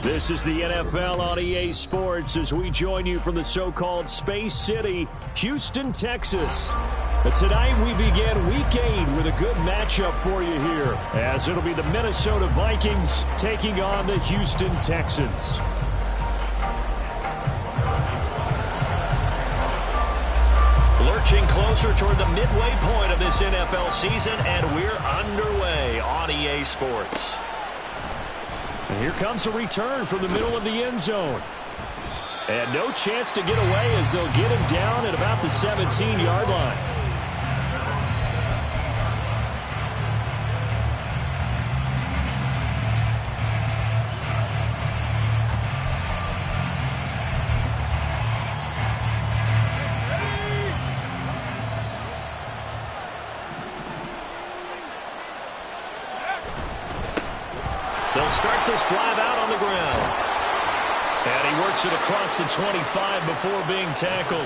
This is the NFL on EA Sports as we join you from the so-called Space City, Houston, Texas. But tonight we begin Week 8 with a good matchup for you here, as it'll be the Minnesota Vikings taking on the Houston Texans. Lurching closer toward the midway point of this NFL season, and we're underway on EA Sports. And here comes a return from the middle of the end zone. And no chance to get away as they'll get him down at about the 17-yard line. They'll start this drive out on the ground. And he works it across the 25 before being tackled.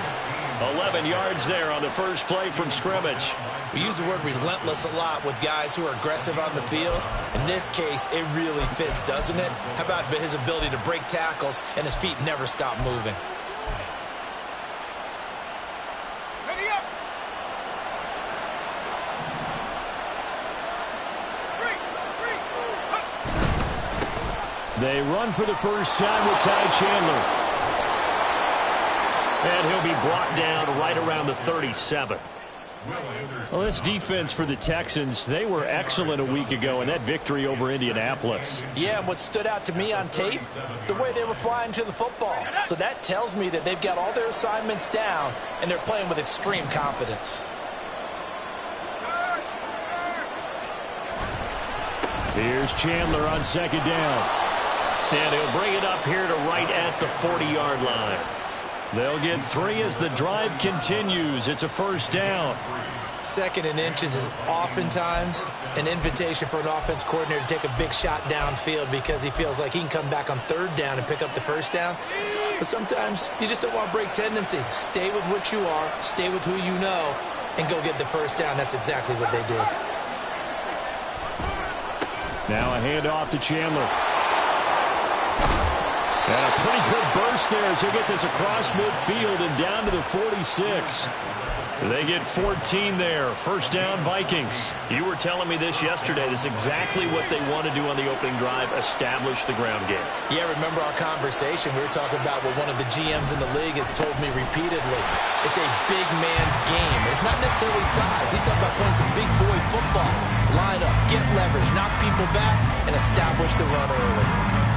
11 yards there on the first play from scrimmage. We use the word relentless a lot with guys who are aggressive on the field. In this case, it really fits, doesn't it? How about his ability to break tackles and his feet never stop moving? They run for the first time with Ty Chandler. And he'll be brought down right around the 37. Well, this defense for the Texans, they were excellent a week ago in that victory over Indianapolis. Yeah, and what stood out to me on tape, the way they were flying to the football. So that tells me that they've got all their assignments down, and they're playing with extreme confidence. Here's Chandler on second down. And he'll bring it up here to right at the 40-yard line. They'll get 3 as the drive continues. It's a first down. Second and inches is oftentimes an invitation for an offense coordinator to take a big shot downfield because he feels like he can come back on third down and pick up the first down. But sometimes you just don't want to break tendency. Stay with what you are, stay with who you know, and go get the first down. That's exactly what they did. Now a handoff to Chandler. And a pretty good burst there as he'll get this across midfield and down to the 46. They get 14 there. First down, Vikings. You were telling me this yesterday. This is exactly what they want to do on the opening drive, establish the ground game. Yeah, remember our conversation. We were talking about what one of the GMs in the league has told me repeatedly. It's a big man's game. It's not necessarily size. He's talking about playing some big boy football. Line up, get leverage, knock people back, and establish the run early.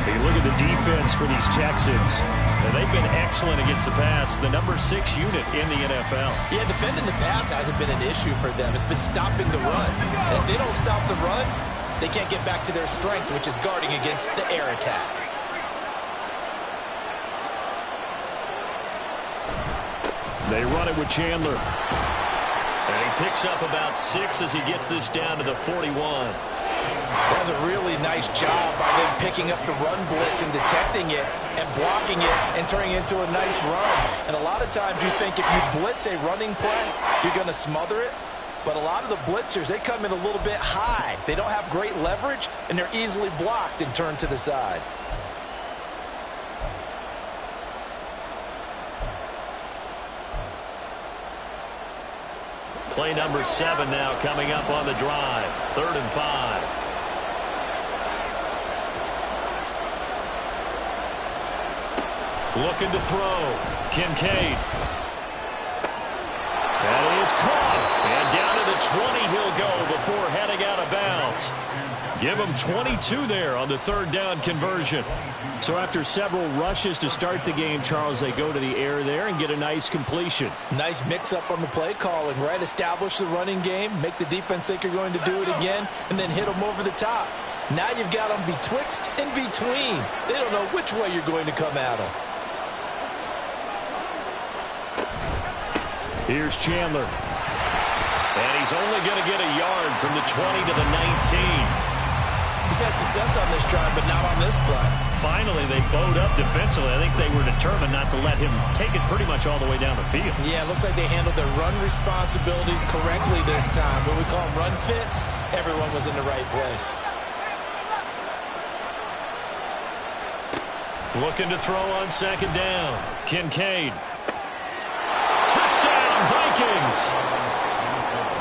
Hey, look at the defense for these Texans. And they've been excellent against the pass, the number 6 unit in the NFL. Yeah, defending the pass hasn't been an issue for them. It's been stopping the run. And if they don't stop the run, they can't get back to their strength, which is guarding against the air attack. They run it with Chandler. And he picks up about 6 as he gets this down to the 41. That was a really nice job by them picking up the run blitz and detecting it and blocking it and turning it into a nice run. And a lot of times you think if you blitz a running play, you're going to smother it. But a lot of the blitzers, they come in a little bit high. They don't have great leverage, and they're easily blocked and turned to the side. Play number 7 now coming up on the drive. 3rd and 5. Looking to throw. Kincaid. That is caught. And down to the 20 he'll go before heading out of bounds. Give him 22 there on the 3rd down conversion. So after several rushes to start the game, Charles, they go to the air there and get a nice completion. Nice mix-up on the play calling, right? Establish the running game, make the defense think you're going to do it again, and then hit them over the top. Now you've got them betwixt and between. They don't know which way you're going to come at them. Here's Chandler. And he's only going to get a yard from the 20 to the 19. He's had success on this drive, but not on this play. Finally, they bowed up defensively. I think they were determined not to let him take it pretty much all the way down the field. Yeah, it looks like they handled their run responsibilities correctly this time. What we call them run fits, everyone was in the right place. Looking to throw on second down. Kincaid. Touchdown, Vikings.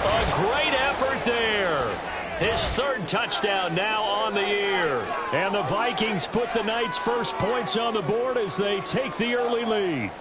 A great effort there. His third touchdown now on the year. And the Vikings put the Knights' first points on the board as they take the early lead.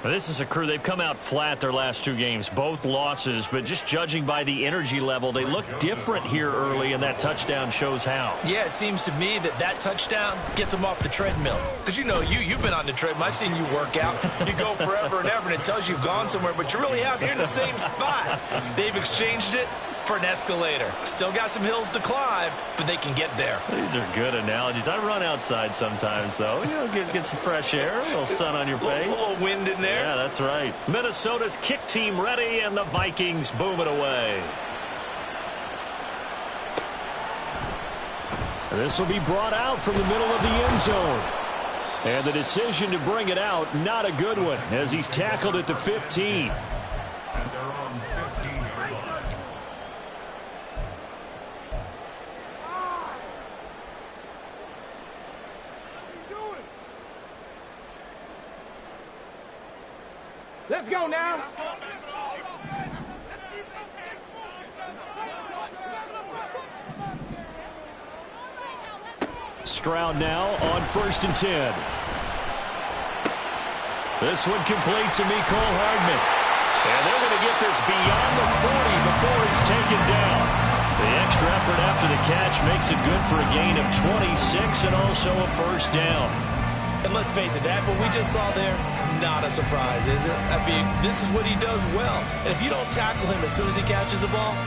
This is a crew. They've come out flat their last two games, both losses, but just judging by the energy level, they look different here early, and that touchdown shows how. Yeah, it seems to me that touchdown gets them off the treadmill. Because, you've been on the treadmill. I've seen you work out. You go forever and ever, and it tells you you've gone somewhere, but you really have. You're in the same spot. They've exchanged it for an escalator. Still got some hills to climb, but they can get there. These are good analogies. I run outside sometimes, though. Get some fresh air, a little sun on your face. A little wind in there. Yeah, that's right. Minnesota's kick team ready, and the Vikings boom it away. This will be brought out from the middle of the end zone. And the decision to bring it out, not a good one, as he's tackled at the 15. Let's go now. Stroud now on 1st and 10. This one complete to Mecole Hardman. And they're going to get this beyond the 40 before it's taken down. The extra effort after the catch makes it good for a gain of 26 and also a first down. And let's face it, what we just saw there, not a surprise, is it? I mean, this is what he does well. And if you don't tackle him as soon as he catches the ball,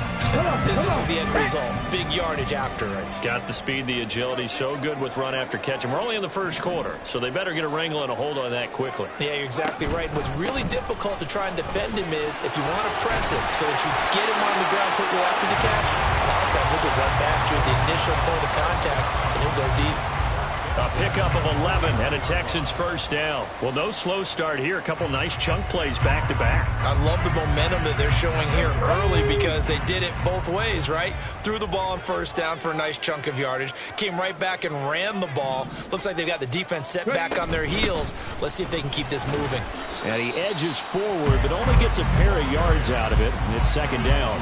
then this is the end result. Big yardage after it. Got the speed, the agility, so good with run after catch. And we're only in the first quarter, so they better get a wrangle and a hold on that quickly. Yeah, you're exactly right. What's really difficult to try and defend him is if you want to press him so that you get him on the ground quickly after the catch, a lot of times he'll just run past you at the initial point of contact, and he'll go deep. A pickup of 11 and a Texans first down. Well, no slow start here. A couple nice chunk plays back-to-back. I love the momentum that they're showing here early because they did it both ways, right? Threw the ball on first down for a nice chunk of yardage. Came right back and ran the ball. Looks like they've got the defense set back on their heels. Let's see if they can keep this moving. And he edges forward, but only gets a pair of yards out of it, and it's second down.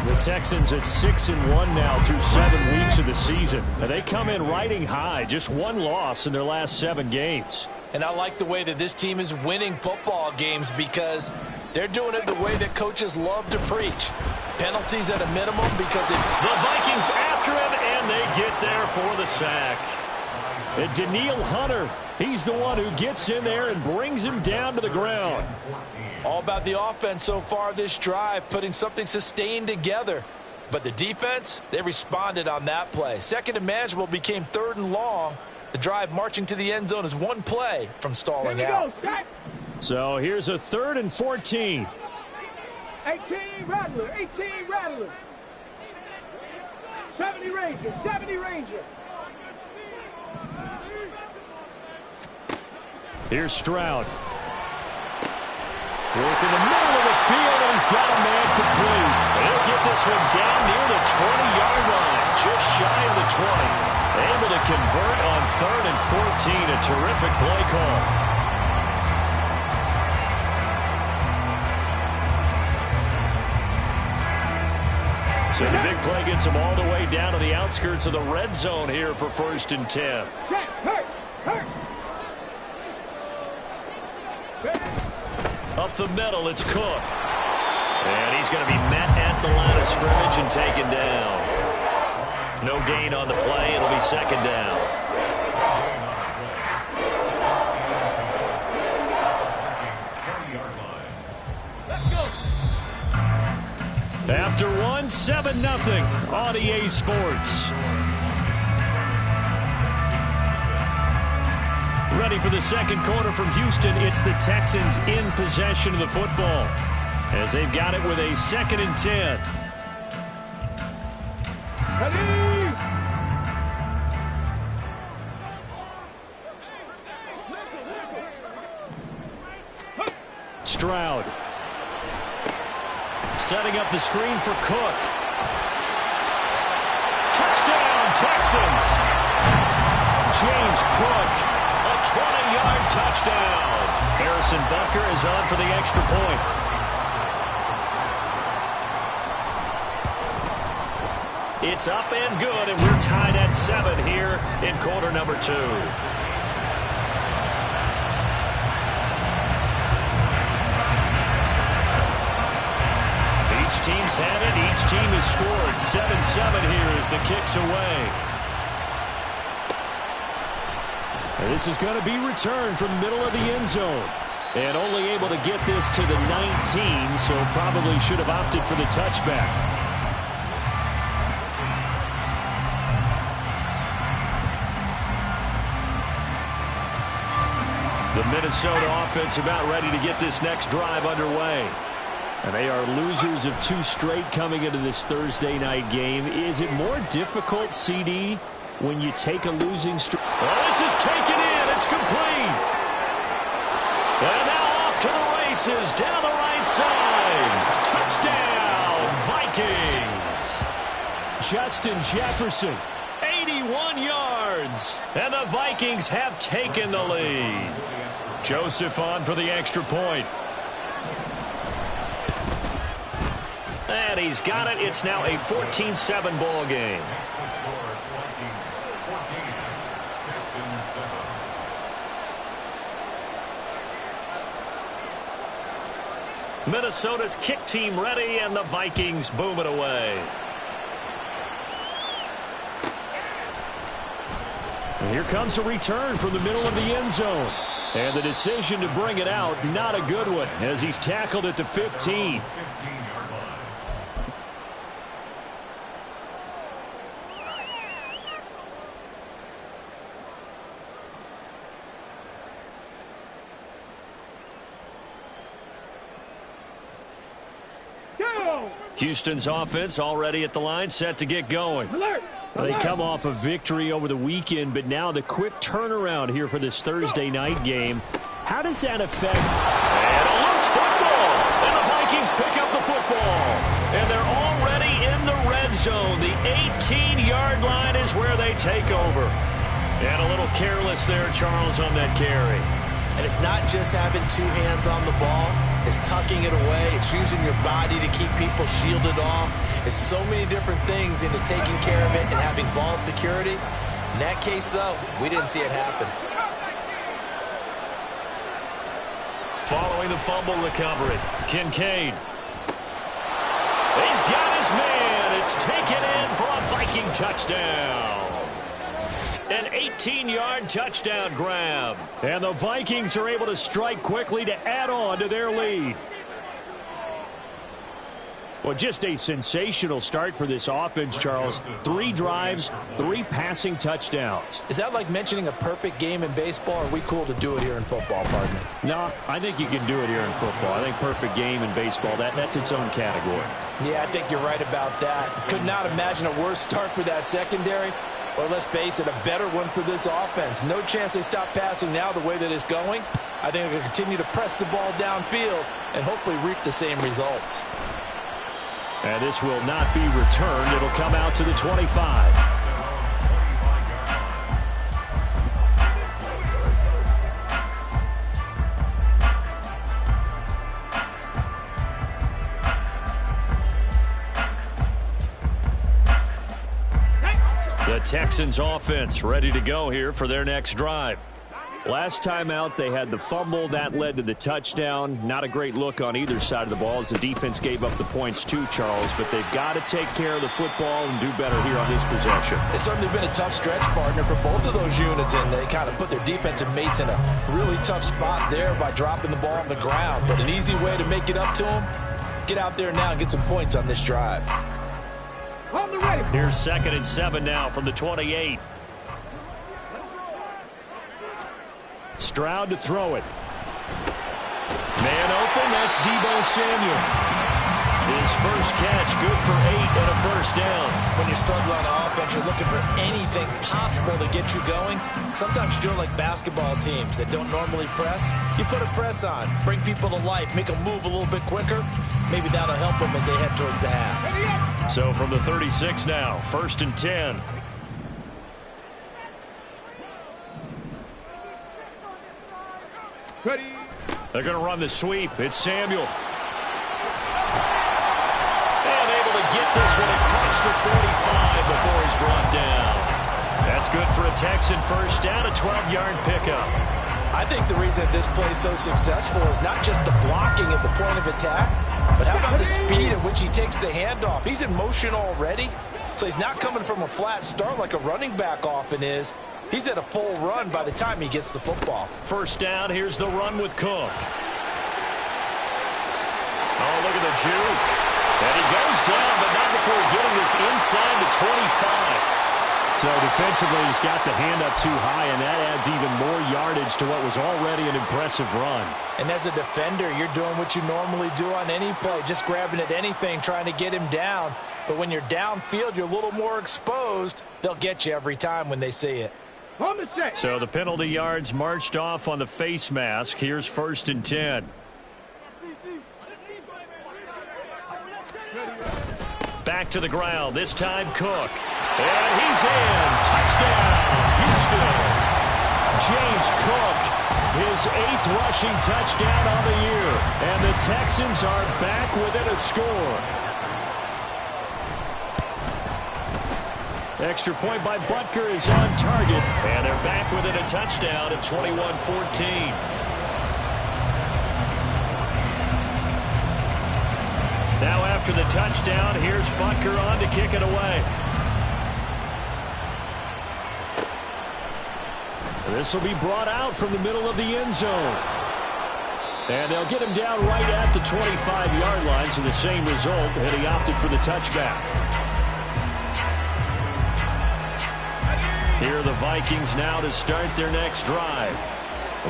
The Texans at 6-1 now through 7 weeks of the season. And they come in riding high, just one loss in their last 7 games. And I like the way that this team is winning football games because they're doing it the way that coaches love to preach. Penalties at a minimum because the Vikings after him, and they get there for the sack. And Danielle Hunter, he's the one who gets in there and brings him down to the ground. All about the offense so far this drive, putting something sustained together. But the defense, they responded on that play. Second and manageable became 3rd and long. The drive marching to the end zone is one play from stalling out. So here's a 3rd and 14. 18 Rattler, 18 Rattler. 70 Ranger, 70 Ranger. Here's Stroud. Work in the middle of the field, and he's got a man complete. He'll get this one down near the 20-yard line, just shy of the 20. Able to convert on 3rd and 14. A terrific play call. So the big play gets him all the way down to the outskirts of the red zone here for 1st and 10. Hurt. Up the middle, it's Cook. And he's going to be met at the line of scrimmage and taken down. No gain on the play. It'll be second down. After one, 7-0 on EA Sports. Ready for the second quarter from Houston. It's the Texans in possession of the football as they've got it with a 2nd and 10. Stroud setting up the screen for Cook. Touchdown, Texans! James Cook. A 20-yard touchdown. Harrison Butker is on for the extra point. It's up and good, and we're tied at 7 here in quarter number 2. Each team's had it. Each team has scored. 7-7 here as the kick's away. And this is going to be returned from the middle of the end zone. And only able to get this to the 19, so probably should have opted for the touchback. The Minnesota offense about ready to get this next drive underway. And they are losers of 2 straight coming into this Thursday night game. Is it more difficult, CD, when you take a losing streak? Oh, this is taken in. It's complete. And now off to the races down the right side. Touchdown, Vikings. Justin Jefferson, 81 yards. And the Vikings have taken the lead. Joseph on for the extra point. And he's got it. It's now a 14-7 ball game. Minnesota's kick team ready, and the Vikings boom it away. And here comes a return from the middle of the end zone. And the decision to bring it out, not a good one, as he's tackled at the 15. Houston's offense already at the line, set to get going. Alert! Well, they come off a victory over the weekend, but now the quick turnaround here for this Thursday night game. How does that affect? And a loose football! And the Vikings pick up the football. And they're already in the red zone. The 18-yard line is where they take over. And a little careless there, Charles, on that carry. And it's not just having 2 hands on the ball. It's tucking it away. It's using your body to keep people shielded off. It's so many different things into taking care of it and having ball security. In that case, though, we didn't see it happen. Following the fumble recovery, Kincaid. He's got his man. It's taken in for a Viking touchdown. An 18-yard touchdown grab. And the Vikings are able to strike quickly to add on to their lead. Well, just a sensational start for this offense, Charles. 3 drives, 3 passing touchdowns. Is that like mentioning a perfect game in baseball, or are we cool to do it here in football, partner? No, I think you can do it here in football. I think perfect game in baseball, that's its own category. Yeah, I think you're right about that. Could not imagine a worse start for that secondary. Or let's face it, a better one for this offense. No chance they stop passing now the way that it's going. I think they'll continue to press the ball downfield and hopefully reap the same results. And this will not be returned. It'll come out to the 25. The Texans offense ready to go here for their next drive. Last time out, they had the fumble. That led to the touchdown. Not a great look on either side of the ball as the defense gave up the points too, Charles. But they've got to take care of the football and do better here on this possession. It's certainly been a tough stretch, partner, for both of those units. And they kind of put their defensive mates in a really tough spot there by dropping the ball on the ground. But an easy way to make it up to them, get out there now and get some points on this drive. On the ready. Here's 2nd and 7 now from the 28. Stroud to throw it. Man open, that's Deebo Samuel. His first catch, good for 8 and a first down. When you're struggling on offense, you're looking for anything possible to get you going. Sometimes you do it like basketball teams that don't normally press. You put a press on, bring people to life, make them move a little bit quicker. Maybe that'll help them as they head towards the half. So from the 36 now, 1st and 10. Ready. They're going to run the sweep. It's Samuel. And able to get this one across the 45 before he's brought down. That's good for a Texan first down, a 12-yard pickup. I think the reason this play is so successful is not just the blocking at the point of attack, but how about the speed at which he takes the handoff? He's in motion already, so he's not coming from a flat start like a running back often is. He's at a full run by the time he gets the football. First down, here's the run with Cook. Oh, look at the juke. And he goes down, but not before getting this inside the 25. So defensively, he's got the hand up too high, and that adds even more yardage to what was already an impressive run. And as a defender, you're doing what you normally do on any play, just grabbing at anything, trying to get him down. But when you're downfield, you're a little more exposed. They'll get you every time when they see it. So the penalty yards marched off on the face mask. Here's 1st and 10. Back to the ground. This time Cook. And he's in. Touchdown, Houston. James Cook, his 8th rushing touchdown on the year. And the Texans are back within a score. Extra point by Butker is on target. And they're back within a touchdown at 21-14. Now after the touchdown, here's Butker on to kick it away. This will be brought out from the middle of the end zone. And they'll get him down right at the 25-yard line, so the same result, and he opted for the touchback. Here are the Vikings now to start their next drive.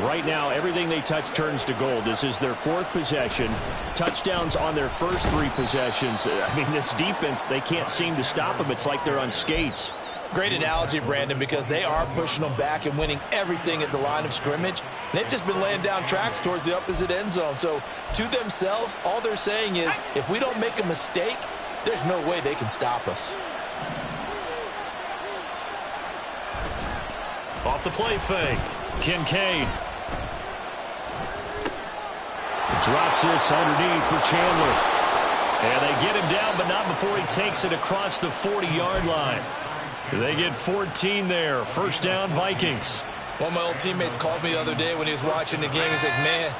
Right now, everything they touch turns to gold. This is their 4th possession. Touchdowns on their first 3 possessions. I mean, this defense, they can't seem to stop them. It's like they're on skates. Great analogy, Brandon, because they are pushing them back and winning everything at the line of scrimmage. They've just been laying down tracks towards the opposite end zone. So to themselves, all they're saying is, if we don't make a mistake, there's no way they can stop us. Off the play fake. Kincaid. Drops this underneath for Chandler. And they get him down, but not before he takes it across the 40-yard line. They get 14 there. First down, Vikings. One of my old teammates called me the other day when he was watching the game. He's like, man,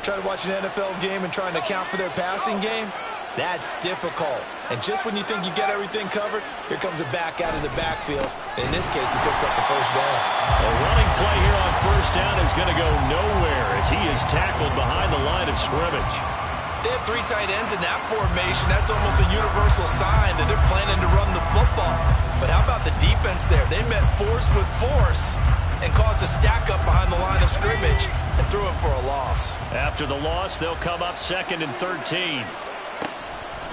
trying to watch an NFL game and trying to account for their passing game? That's difficult. And just when you think you get everything covered, here comes a back out of the backfield. In this case, he picks up the first down. A running play here on first down is going to go nowhere as he is tackled behind the line of scrimmage. They have 3 tight ends in that formation. That's almost a universal sign that they're planning to run the football. But how about the defense there? They met force with force and caused a stack up behind the line of scrimmage and threw him for a loss. After the loss, they'll come up 2nd and 13.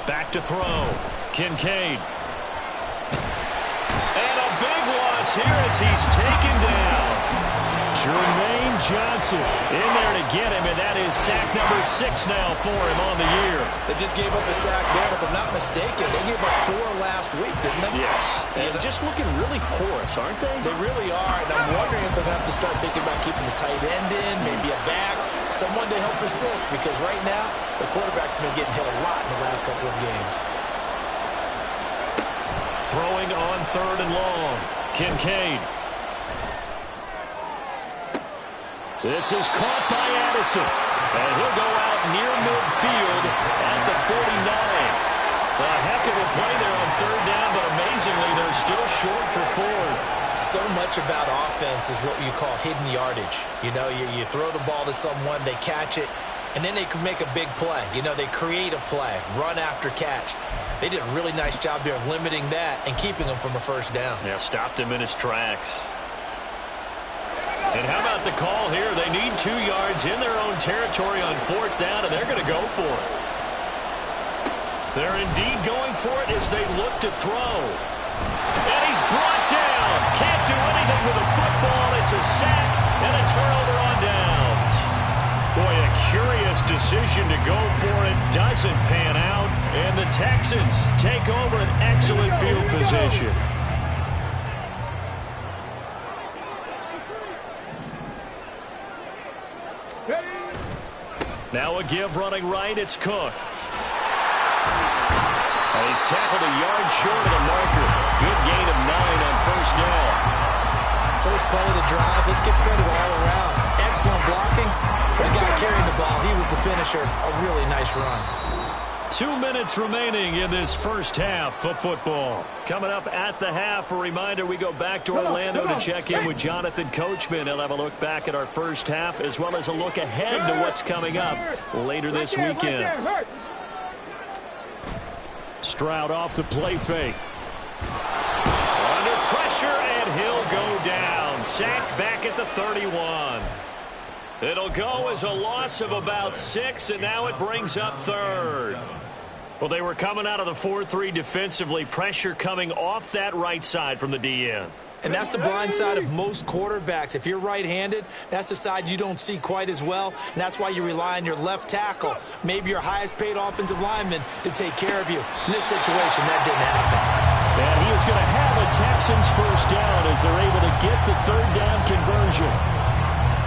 Back to throw. Kincaid. And a big loss here as he's taken down. Jermaine Johnson in there to get him, and that is sack number 6 now for him on the year. They just gave up a sack there, and if I'm not mistaken, they gave up 4 last week, didn't they? Yes. And just looking really porous, aren't they? They really are, and I'm wondering if they're going to have to start thinking about keeping the tight end in, maybe a back, someone to help assist, because right now, the quarterback's been getting hit a lot in the last couple of games. Throwing on 3rd and long. Kincaid. This is caught by Addison. And he'll go out near midfield at the 49. A heck of a play there on 3rd down, but amazingly, they're still short for 4th. So much about offense is what you call hidden yardage. You know, you throw the ball to someone, they catch it, and then they can make a big play. You know, they create a play, run after catch. They did a really nice job there of limiting that and keeping him from a first down. Yeah, stopped him in his tracks. And how about the call here? They need 2 yards in their own territory on 4th down, and they're going to go for it. They're indeed going for it as they look to throw. And he's brought down. Can't do anything with the football. It's a sack and a turnover on downs. Boy, a curious decision to go for it. Doesn't pan out. And the Texans take over an excellent field position. Now a give running right. It's Cook. And he's tackled a yard short of the marker. Good gain of 9 on first down. First play of the drive. Let's give credit all around. Excellent blocking. The guy carrying the ball, he was the finisher. A really nice run. 2 minutes remaining in this first half of football. Coming up at the half, a reminder, we go back to Orlando to check in with Jonathan Coachman. He'll have a look back at our first half as well as a look ahead to what's coming up later this weekend. Stroud off the play fake. Under pressure, and he'll go down. Sacked back at the 31. It'll go as a loss of about 6, and now it brings up third. Well, they were coming out of the 4-3 defensively. Pressure coming off that right side from the DN. And that's the blind side of most quarterbacks. If you're right-handed, that's the side you don't see quite as well, and that's why you rely on your left tackle, maybe your highest-paid offensive lineman, to take care of you. In this situation, that didn't happen. And he is going to have a Texans first down as they're able to get the third down conversion.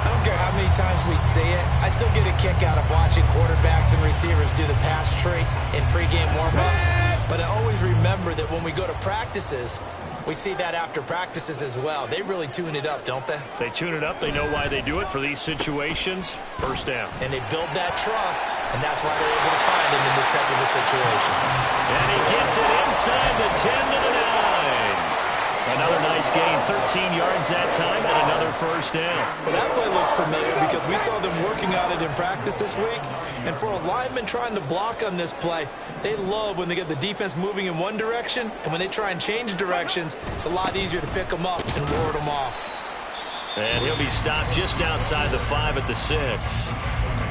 I don't care how many times we say it, I still get a kick out of watching quarterbacks and receivers do the pass tree in pregame warm-up. But I always remember that when we go to practices, we see that after practices as well. They really tune it up, don't they? If they tune it up, they know why they do it for these situations. First down. And they build that trust, and that's why they're able to find him in this type of a situation. And he gets it inside the 10 to the 9. Another nice gain, 13 yards that time, and another first down. Well, that play looks familiar because we saw them working on it in practice this week. And for a lineman trying to block on this play, they love when they get the defense moving in one direction, and when they try and change directions, it's a lot easier to pick them up and ward them off. And he'll be stopped just outside the 5 at the 6.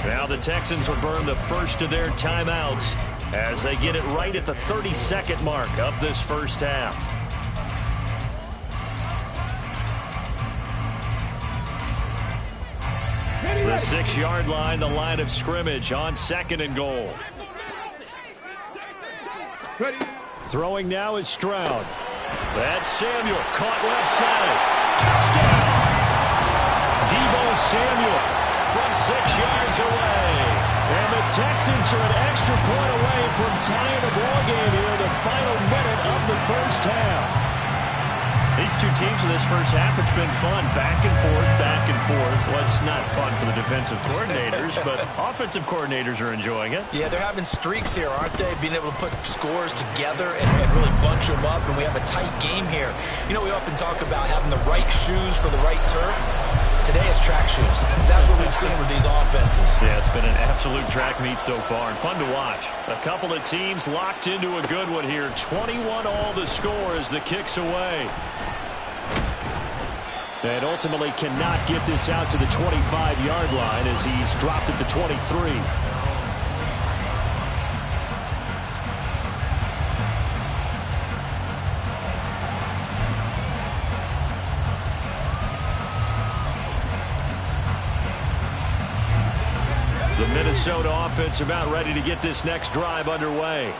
Now the Texans will burn the first of their timeouts as they get it right at the 32nd mark of this first half. The 6-yard line, the line of scrimmage on 2nd and goal. Throwing now is Stroud. That's Samuel, caught left side. Touchdown! Deebo Samuel from 6 yards away. And the Texans are an extra point away from tying the ball game here in the final minute of the first half. These two teams in this first half, it's been fun. Back and forth, back and forth. Well, it's not fun for the defensive coordinators, but offensive coordinators are enjoying it. Yeah, they're having streaks here, aren't they? Being able to put scores together and really bunch them up, and we have a tight game here. You know, we often talk about having the right shoes for the right turf. Today it's track shoes. That's what we've seen with these offenses. Yeah, it's been an absolute track meet so far, and fun to watch. A couple of teams locked into a good one here. 21 all the score as the kick's away. And ultimately cannot get this out to the 25-yard line as he's dropped at the 23. The Minnesota offense about ready to get this next drive underway.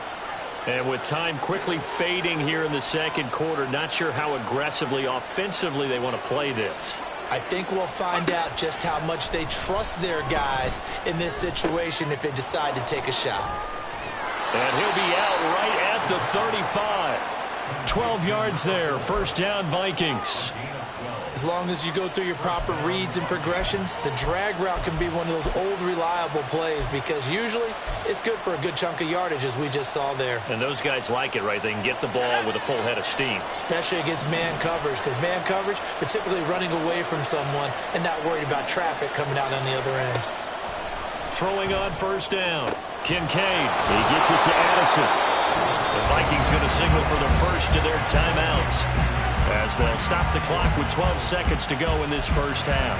And with time quickly fading here in the second quarter, not sure how aggressively, offensively they want to play this. I think we'll find out just how much they trust their guys in this situation if they decide to take a shot. And he'll be out right at the 35. 12 yards there. First down, Vikings. As long as you go through your proper reads and progressions, the drag route can be one of those old reliable plays because usually it's good for a good chunk of yardage as we just saw there. And those guys like it, right? They can get the ball with a full head of steam. Especially against man coverage because man coverage, they're typically running away from someone and not worried about traffic coming out on the other end. Throwing on first down. Kincaid. He gets it to Addison. The Vikings going to signal for the first of their timeouts as they'll stop the clock with 12 seconds to go in this first half.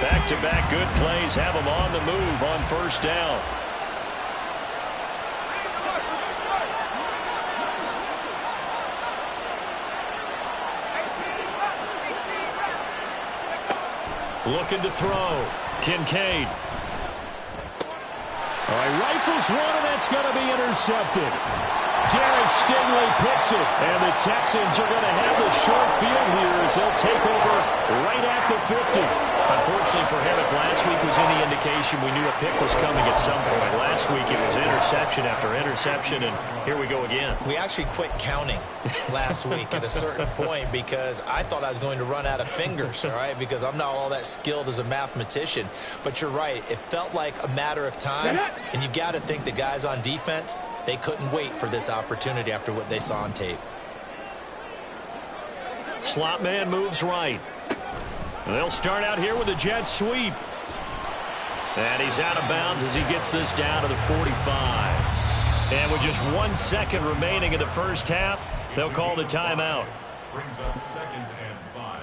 Back-to-back good plays have them on the move on first down. Looking to throw. Kincaid. All right, rifles one, and that's going to be intercepted. Derek Stingley picks it, and the Texans are going to have the short field here as they'll take over right at the 50. Unfortunately for him, if last week was any indication, we knew a pick was coming at some point. Last week it was interception after interception, and here we go again. We actually quit counting last week at a certain point because I thought I was going to run out of fingers, all right, because I'm not all that skilled as a mathematician. But you're right. It felt like a matter of time, and you got to think the guys on defense, they couldn't wait for this opportunity after what they saw on tape. Slot man moves right. They'll start out here with a jet sweep. And he's out of bounds as he gets this down to the 45. And with just 1 second remaining in the first half, they'll call the timeout. Brings up 2nd and 5.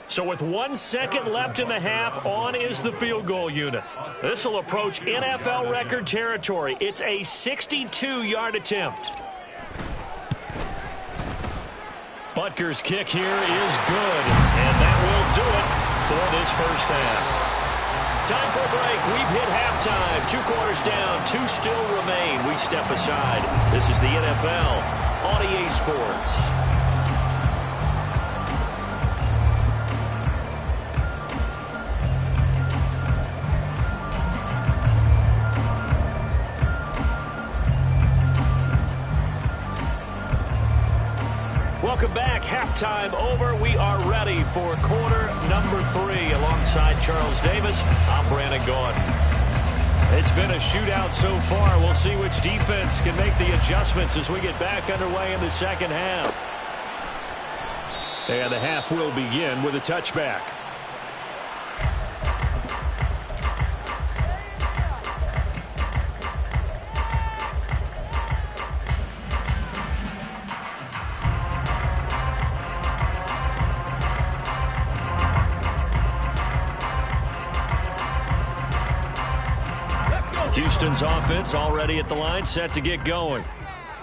So with 1 second left in the half, on is the field goal unit. This will approach NFL record territory. It's a 62-yard attempt. Butker's kick here is good, and that will do it for this first half. Time for a break. We've hit halftime. 2 quarters down, 2 still remain. We step aside. This is the NFL on EA Sports. Welcome back. Halftime over. We are ready for quarter number 3. Alongside Charles Davis, I'm Brandon Gordon. It's been a shootout so far. We'll see which defense can make the adjustments as we get back underway in the second half. And the half will begin with a touchback. Houston's offense already at the line, set to get going.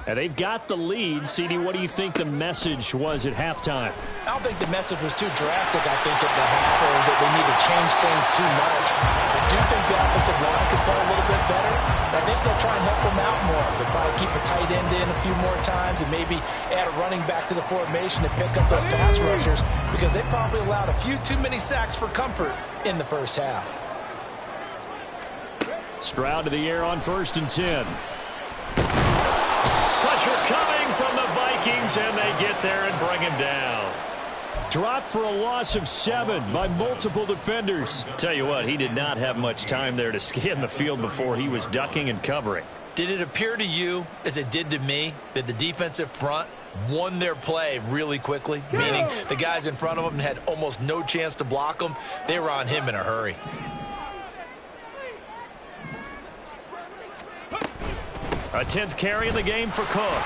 And they've got the lead. CD, what do you think the message was at halftime? I don't think the message was too drastic, I think, at the half, or that they need to change things too much. I do think the offensive line could play a little bit better. I think they'll try and help them out more. They'll probably keep a tight end in a few more times and maybe add a running back to the formation to pick up those pass rushers because they probably allowed a few too many sacks for comfort in the first half. Stroud to the air on 1st and 10. Pressure coming from the Vikings, and they get there and bring him down. Dropped for a loss of 7 by multiple defenders. Tell you what, he did not have much time there to scan the field before he was ducking and covering. Did it appear to you, as it did to me, that the defensive front won their play really quickly? Meaning the guys in front of them had almost no chance to block them. They were on him in a hurry. A 10th carry in the game for Cook.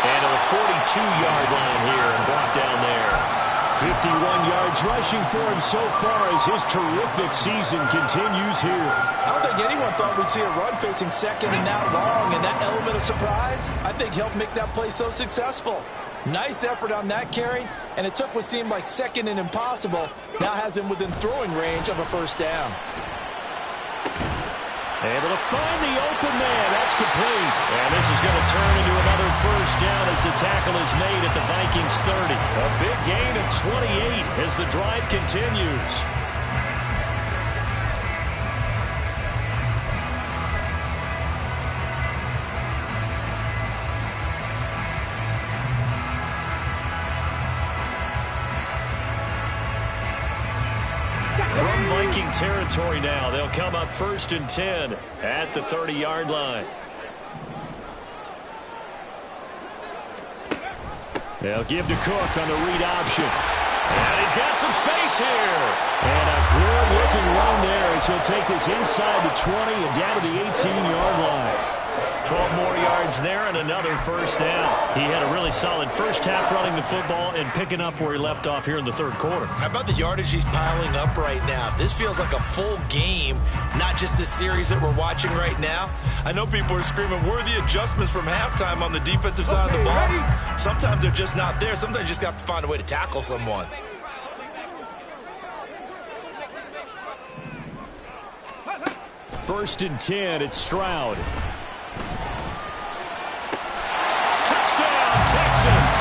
And to the 42-yard line here and brought down there. 51 yards rushing for him so far as his terrific season continues here. I don't think anyone thought we'd see a run facing second and that long, and that element of surprise, I think, helped make that play so successful. Nice effort on that carry, and it took what seemed like second and impossible, now has him within throwing range of a first down. Able to find the open man. That's complete. And this is going to turn into another first down as the tackle is made at the Vikings 30. A big gain of 28 as the drive continues. From Viking territory now, they'll come up 1st and 10 at the 30-yard line. They'll give to Cook on the read option. And he's got some space here. And a good-looking run there as he'll take this inside the 20 and down to the 18-yard line. 12 more yards there and another first down. He had a really solid first half running the football and picking up where he left off here in the third quarter. How about the yardage he's piling up right now? This feels like a full game, not just the series that we're watching right now. I know people are screaming, where are the adjustments from halftime on the defensive side of the ball? Sometimes they're just not there. Sometimes you just have to find a way to tackle someone. 1st and 10, it's Stroud. Touchdown, Texans!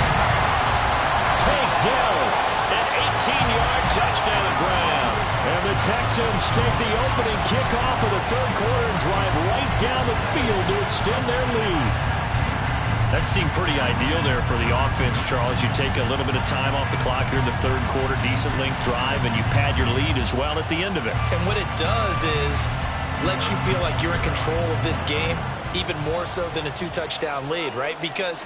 Take down an 18-yard touchdown ground. And the Texans take the opening kickoff of the 3rd quarter and drive right down the field to extend their lead. That seemed pretty ideal there for the offense, Charles. You take a little bit of time off the clock here in the 3rd quarter, decent length drive, and you pad your lead as well at the end of it. And what it does is let you feel like you're in control of this game, even more so than a 2-touchdown lead, right? Because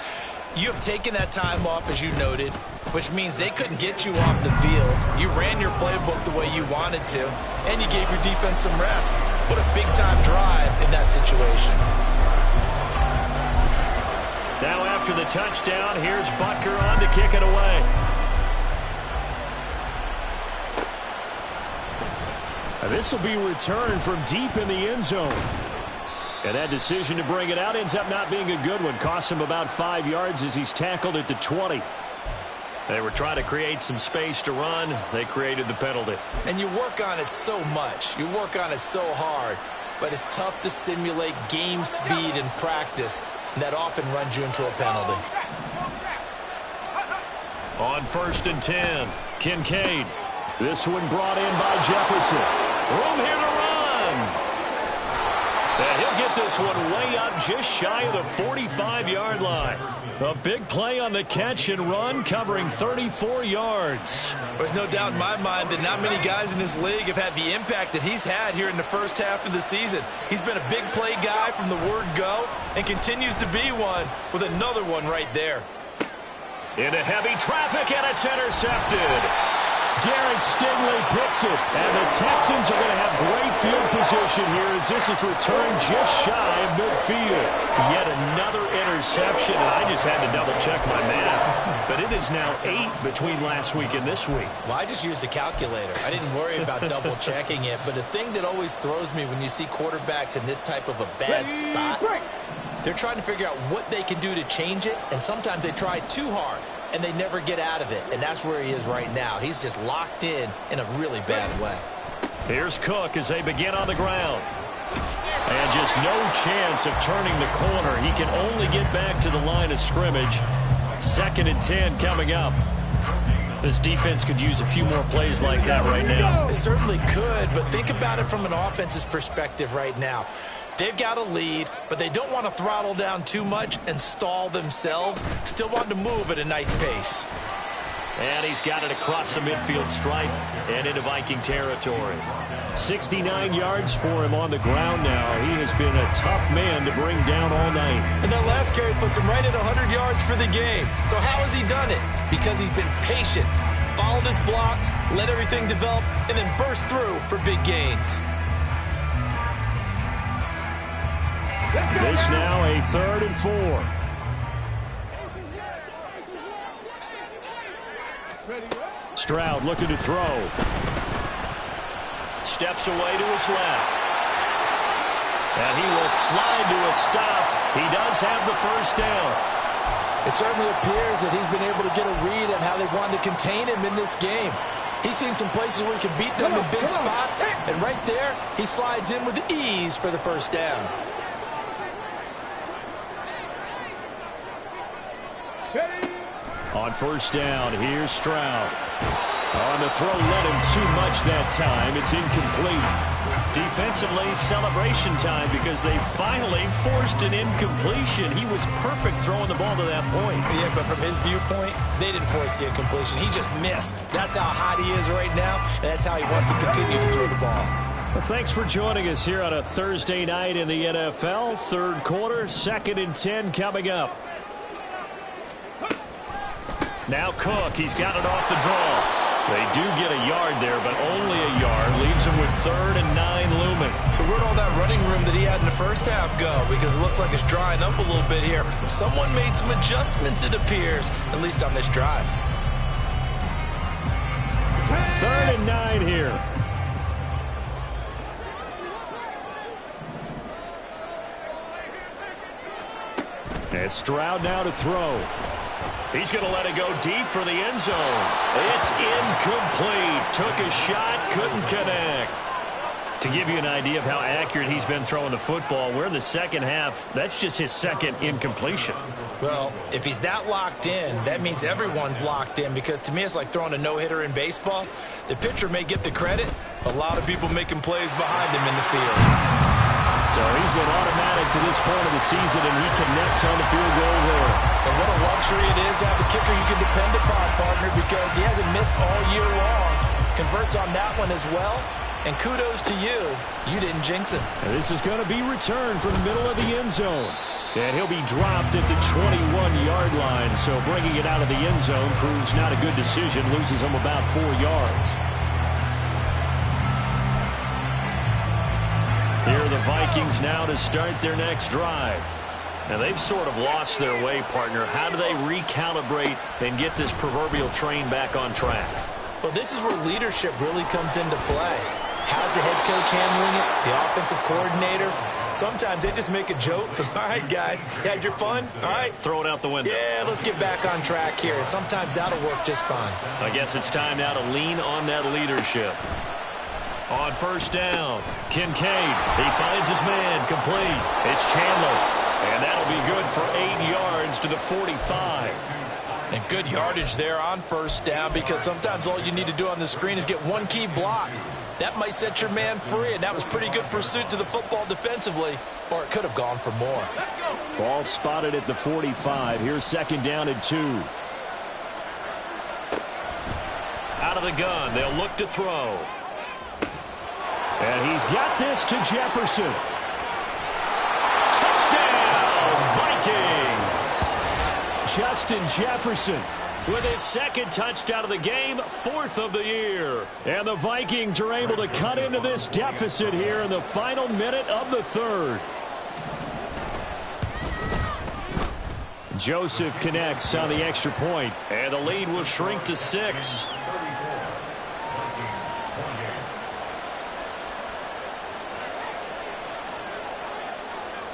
you have taken that time off, as you noted, which means they couldn't get you off the field. You ran your playbook the way you wanted to, and you gave your defense some rest. What a big-time drive in that situation. Now after the touchdown, here's Butker on to kick it away. This will be returned from deep in the end zone. And that decision to bring it out ends up not being a good one. Cost him about 5 yards as he's tackled at the 20. They were trying to create some space to run. They created the penalty. And you work on it so much. You work on it so hard. But it's tough to simulate game speed in practice. And that often runs you into a penalty. On 1st and 10, Kincaid. This one brought in by Jefferson. Room here to run. And he'll get this one way up just shy of the 45-yard line. A big play on the catch and run, covering 34 yards. There's no doubt in my mind that not many guys in this league have had the impact that he's had here in the first half of the season. He's been a big play guy from the word go and continues to be one with another one right there. Into heavy traffic, and it's intercepted. Derek Stingley picks it, and the Texans are going to have great field position here as this is returned just shy of midfield. Yet another interception, and I just had to double-check my math. But it is now 8 between last week and this week. Well, I just used a calculator. I didn't worry about double-checking it. But the thing that always throws me when you see quarterbacks in this type of a bad spot, they're trying to figure out what they can do to change it, and sometimes they try too hard. And they never get out of it, and that's where he is right now. He's just locked in a really bad way. Here's Cook as they begin on the ground. And just no chance of turning the corner. He can only get back to the line of scrimmage. 2nd and 10 coming up. This defense could use a few more plays like that right now. It certainly could, but think about it from an offense's perspective right now. They've got a lead, but they don't want to throttle down too much and stall themselves. Still want to move at a nice pace. And he's got it across the midfield stripe and into Viking territory. 69 yards for him on the ground now. He has been a tough man to bring down all night. And that last carry puts him right at 100 yards for the game. So how has he done it? Because he's been patient, followed his blocks, let everything develop, and then burst through for big gains. This now a 3rd and 4. Stroud looking to throw. Steps away to his left. And he will slide to a stop. He does have the 1st down. It certainly appears that he's been able to get a read on how they've wanted to contain him in this game. He's seen some places where he can beat them in big spots. And right there, he slides in with ease for the 1st down. On 1st down, here's Stroud. On the throw, let him too much that time. It's incomplete. Defensively, celebration time because they finally forced an incompletion. He was perfect throwing the ball to that point. Yeah, but from his viewpoint, they didn't force the incompletion. He just missed. That's how hot he is right now, and that's how he wants to continue to throw the ball. Well, thanks for joining us here on a Thursday night in the NFL. 3rd quarter, 2nd and 10 coming up. Now Cook, he's got it off the draw. They do get a yard there, but only a yard. Leaves him with 3rd and 9 looming. So where'd all that running room that he had in the first half go? Because it looks like it's drying up a little bit here. Someone made some adjustments, it appears, at least on this drive. 3rd and 9 here. And Stroud now to throw. He's going to let it go deep for the end zone. It's incomplete. Took a shot, couldn't connect. To give you an idea of how accurate he's been throwing the football, we're in the second half. That's just his second incompletion. Well, if he's that locked in, that means everyone's locked in, because to me it's like throwing a no-hitter in baseball. The pitcher may get the credit, a lot of people making plays behind him in the field. So he's been automatic to this point of the season, and he connects on the field goal there. And what a luxury it is to have a kicker you can depend upon, partner, because he hasn't missed all year long. Converts on that one as well. And kudos to you. You didn't jinx him. And this is going to be returned from the middle of the end zone. And he'll be dropped at the 21-yard line. So bringing it out of the end zone proves not a good decision. Loses him about 4 yards. Here are the Vikings now to start their next drive. Now they've sort of lost their way, partner. How do they recalibrate and get this proverbial train back on track? Well, this is where leadership really comes into play. How's the head coach handling it? The offensive coordinator? Sometimes they just make a joke. All right, guys, you had your fun? All right. Throw it out the window. Yeah, let's get back on track here. And sometimes that'll work just fine. I guess it's time now to lean on that leadership. On first down, Kincaid. He finds his man, complete. It's Chandler. And that'll be good for 8 yards to the 45. And good yardage there on first down, because sometimes all you need to do on the screen is get one key block. That might set your man free, and that was pretty good pursuit to the football defensively, or it could have gone for more. Ball spotted at the 45. Here's second down and 2. Out of the gun, they'll look to throw. And he's got this to Jefferson. Touchdown, Vikings! Justin Jefferson with his second touchdown of the game, 4th of the year. And the Vikings are able to cut into this deficit here in the final minute of the third. Joseph connects on the extra point. And the lead will shrink to 6.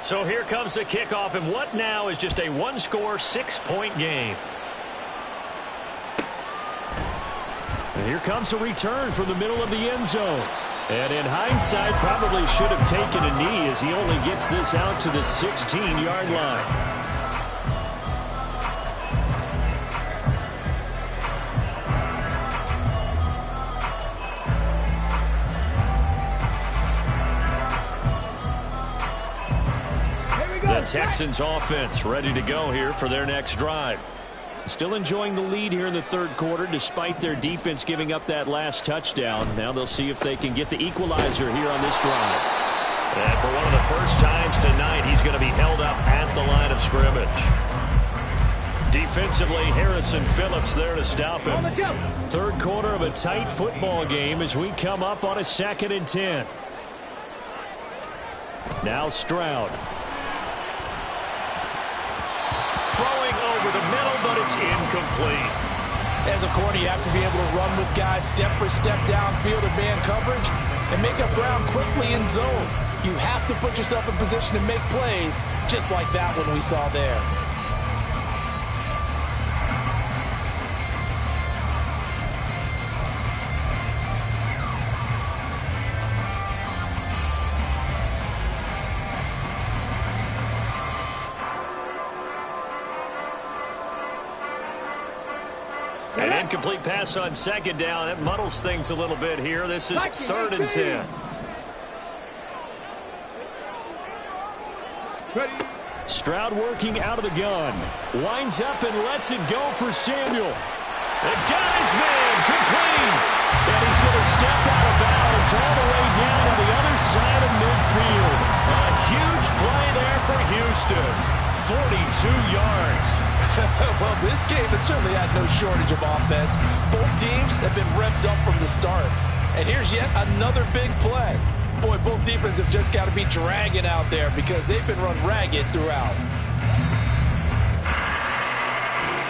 So here comes the kickoff, and what now is just a one-score, 6-point game. And here comes a return from the middle of the end zone. And in hindsight, probably should have taken a knee, as he only gets this out to the 16-yard line. The Texans offense ready to go here for their next drive. Still enjoying the lead here in the third quarter, despite their defense giving up that last touchdown. Now they'll see if they can get the equalizer here on this drive. And for one of the first times tonight, he's going to be held up at the line of scrimmage. Defensively, Harrison Phillips there to stop him. Third quarter of a tight football game as we come up on a 2nd and 10. Now Stroud. Throwing over the middle, but it's incomplete. As a corner, you have to be able to run with guys step for step downfield in man coverage and make up ground quickly in zone. You have to put yourself in position to make plays, just like that one we saw there. An incomplete pass on second down. That muddles things a little bit here. This is 3rd and 10. Stroud working out of the gun. Winds up and lets it go for Samuel. They've got his man complete. And he's going to step out of bounds all the way down on the other side of midfield. A huge play there for Houston. 42 yards. Well, this game has certainly had no shortage of offense. Both teams have been revved up from the start. And here's yet another big play. Boy, both defenses have just got to be dragging out there because they've been run ragged throughout.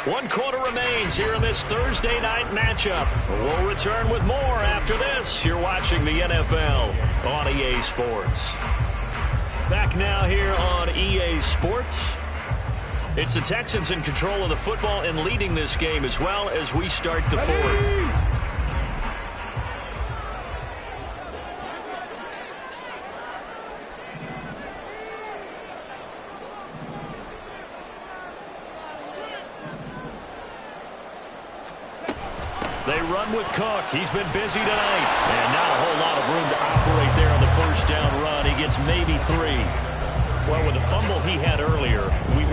1 quarter remains here in this Thursday night matchup. We'll return with more after this. You're watching the NFL on EA Sports. Back now here on EA Sports. It's the Texans in control of the football and leading this game as well as we start the fourth. They run with Cook. He's been busy tonight. And not a whole lot of room to operate there on the first down run. He gets maybe 3. Well, with the fumble he had earlier,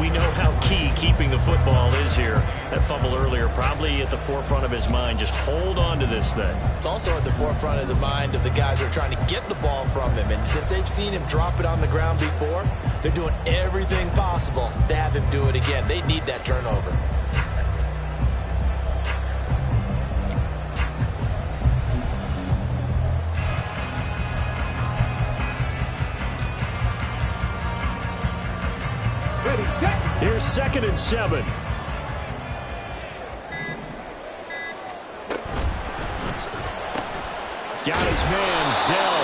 we know how key keeping the football is here. That fumble earlier probably at the forefront of his mind. Just hold on to this thing. It's also at the forefront of the mind of the guys who are trying to get the ball from him. And since they've seen him drop it on the ground before, they're doing everything possible to have him do it again. They need that turnover. Here's 2nd and 7. Got his man, Dell.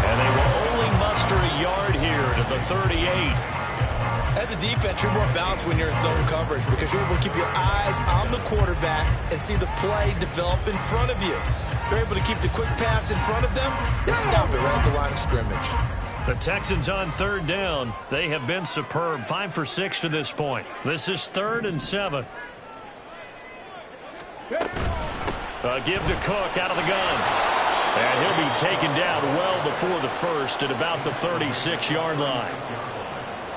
And they will only muster a yard here to the 38. As a defense, you're more balanced when you're in zone coverage because you're able to keep your eyes on the quarterback and see the play develop in front of you. You're able to keep the quick pass in front of them and stop it right at the line of scrimmage. The Texans on 3rd down. They have been superb. 5 for 6 to this point. This is 3rd and 7. Give to Cook out of the gun. And he'll be taken down well before the first at about the 36-yard line.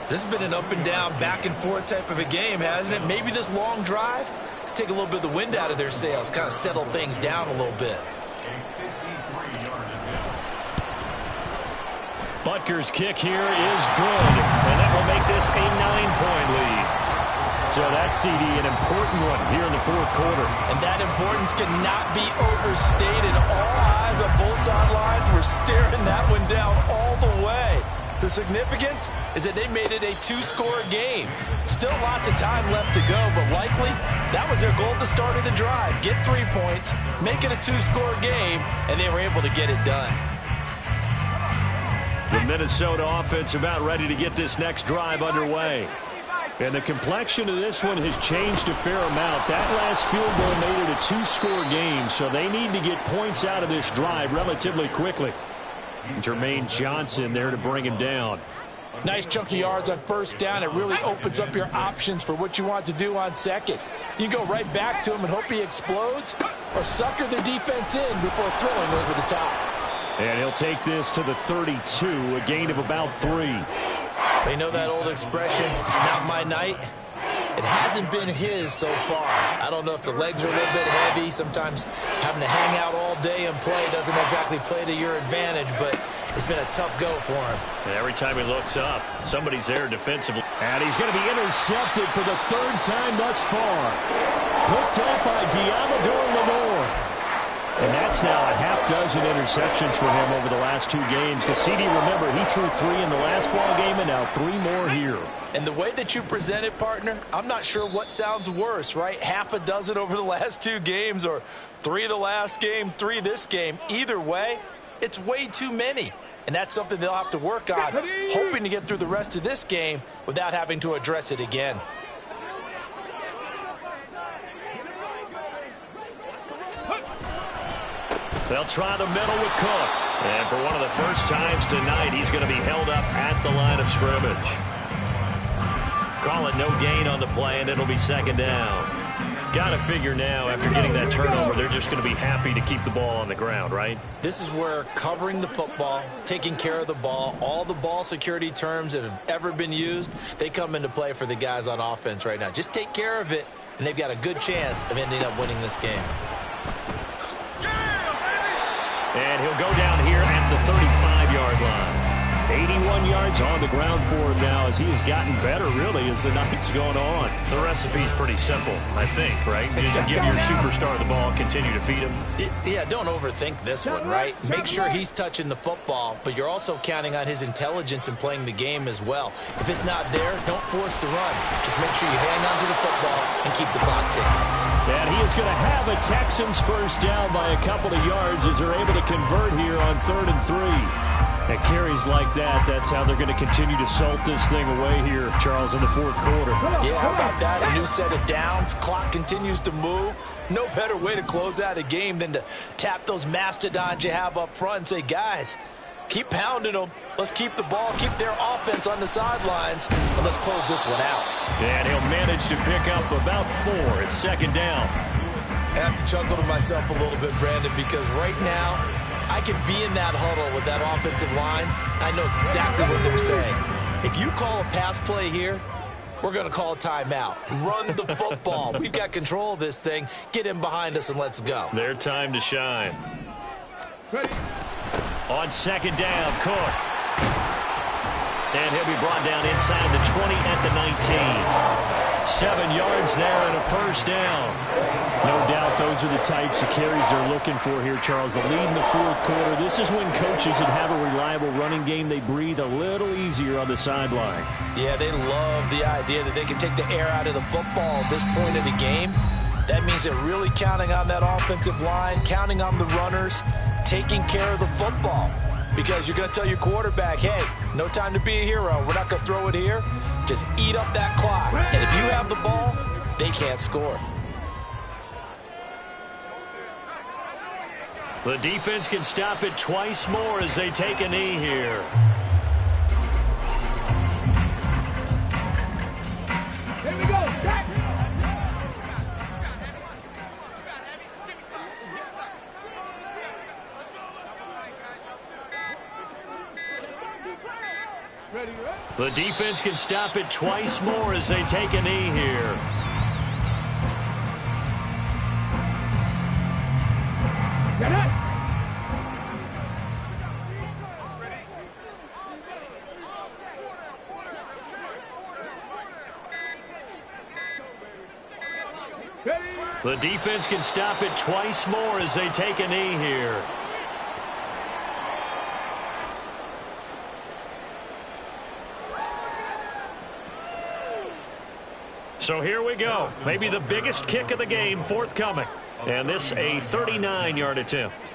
This has been an up and down, back and forth type of a game, hasn't it? Maybe this long drive could take a little bit of the wind out of their sails, kind of settle things down a little bit. Butker's kick here is good, and that will make this a 9-point lead. So that CD, an important one here in the 4th quarter. And that importance cannot be overstated. All eyes on both sidelines were staring that one down all the way. The significance is that they made it a 2-score game. Still lots of time left to go, but likely that was their goal at the start of the drive. Get 3 points, make it a 2-score game, and they were able to get it done. The Minnesota offense about ready to get this next drive underway. And the complexion of this one has changed a fair amount. That last field goal made it a 2-score game, so they need to get points out of this drive relatively quickly. Jermaine Johnson there to bring him down. Nice chunky yards on 1st down. It really opens up your options for what you want to do on 2nd. You go right back to him and hope he explodes, or sucker the defense in before throwing over the top. And he'll take this to the 32, a gain of about 3. They know that old expression, it's not my night. It hasn't been his so far. I don't know if the legs are a little bit heavy. Sometimes having to hang out all day and play doesn't exactly play to your advantage, but it's been a tough go for him. And every time he looks up, somebody's there defensively. And he's going to be intercepted for the 3rd time thus far. Picked up by Diamador Lenore. And that's now a half-dozen interceptions for him over the last 2 games. Because CD, remember, he threw 3 in the last ball game and now 3 more here. And the way that you present it, partner, I'm not sure what sounds worse, right? Half a dozen over the last 2 games, or 3 the last game, 3 this game. Either way, it's way too many. And that's something they'll have to work on, hoping to get through the rest of this game without having to address it again. They'll try the middle with Cook. And for one of the first times tonight, he's going to be held up at the line of scrimmage. Call it no gain on the play, and it'll be 2nd down. Got to figure now, after getting that turnover, they're just going to be happy to keep the ball on the ground, right? This is where covering the football, taking care of the ball, all the ball security terms that have ever been used, they come into play for the guys on offense right now. Just take care of it, and they've got a good chance of ending up winning this game. And he'll go down here at the 35-yard line. 81 yards on the ground for him now as he has gotten better, really, as the night's going on. The recipe's pretty simple, I think, right? Just give your superstar the ball, continue to feed him. Yeah, don't overthink this one, right? Make sure he's touching the football, but you're also counting on his intelligence in playing the game as well. If it's not there, don't force the run. Just make sure you hang on to the football and keep the clock ticking. And he is going to have a Texans first down by a couple of yards as they're able to convert here on 3rd and 3. At carries like that, that's how they're going to continue to salt this thing away here, Charles, in the 4th quarter. Yeah, how about that? A new set of downs. Clock continues to move. No better way to close out a game than to tap those mastodons you have up front and say, guys, keep pounding them. Let's keep the ball, keep their offense on the sidelines, and let's close this one out. And he'll manage to pick up about 4. It's 2nd down. I have to chuckle to myself a little bit, Brandon, because right now I can be in that huddle with that offensive line. I know exactly what they're saying. If you call a pass play here, we're going to call a timeout. Run the football. We've got control of this thing. Get in behind us and let's go. Their time to shine. Ready. On second down, Cook. And he'll be brought down inside the 20 at the 19. 7 yards there and a first down. No doubt those are the types of carries they're looking for here, Charles. The lead in the fourth quarter. This is when coaches that have a reliable running game, they breathe a little easier on the sideline. Yeah, they love the idea that they can take the air out of the football at this point of the game. That means they're really counting on that offensive line, counting on the runners, taking care of the football. Because you're going to tell your quarterback, hey, no time to be a hero. We're not going to throw it here. Just eat up that clock. And if you have the ball, they can't score. The defense can stop it twice more as they take a knee here. Here we go. Back. Ready, ready. The defense can stop it twice more as they take a knee here. Get it. Ready. The defense can stop it twice more as they take a knee here. So here we go. Maybe the biggest kick of the game forthcoming. And this a 39-yard attempt.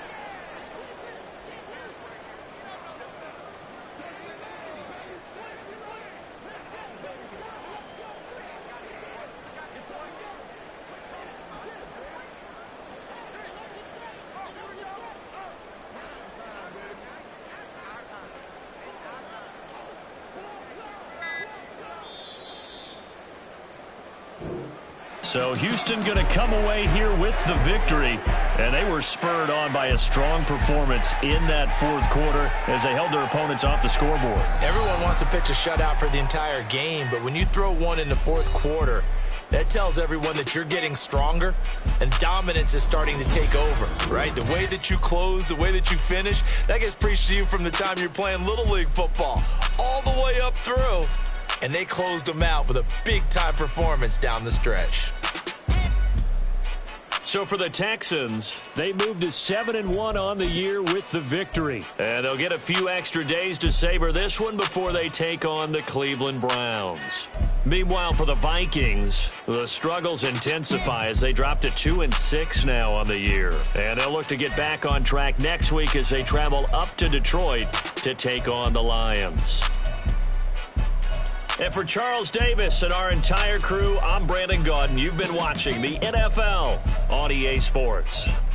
So Houston going to come away here with the victory. And they were spurred on by a strong performance in that fourth quarter as they held their opponents off the scoreboard. Everyone wants to pitch a shutout for the entire game, but when you throw one in the fourth quarter, that tells everyone that you're getting stronger and dominance is starting to take over, right? The way that you close, the way that you finish, that gets preached to you from the time you're playing Little League football all the way up through. And they closed them out with a big-time performance down the stretch. So for the Texans, they moved to 7-1 on the year with the victory. And they'll get a few extra days to savor this one before they take on the Cleveland Browns. Meanwhile, for the Vikings, the struggles intensify as they drop to 2-6 now on the year. And they'll look to get back on track next week as they travel up to Detroit to take on the Lions. And for Charles Davis and our entire crew, I'm Brandon Gaudin. You've been watching the NFL on EA Sports.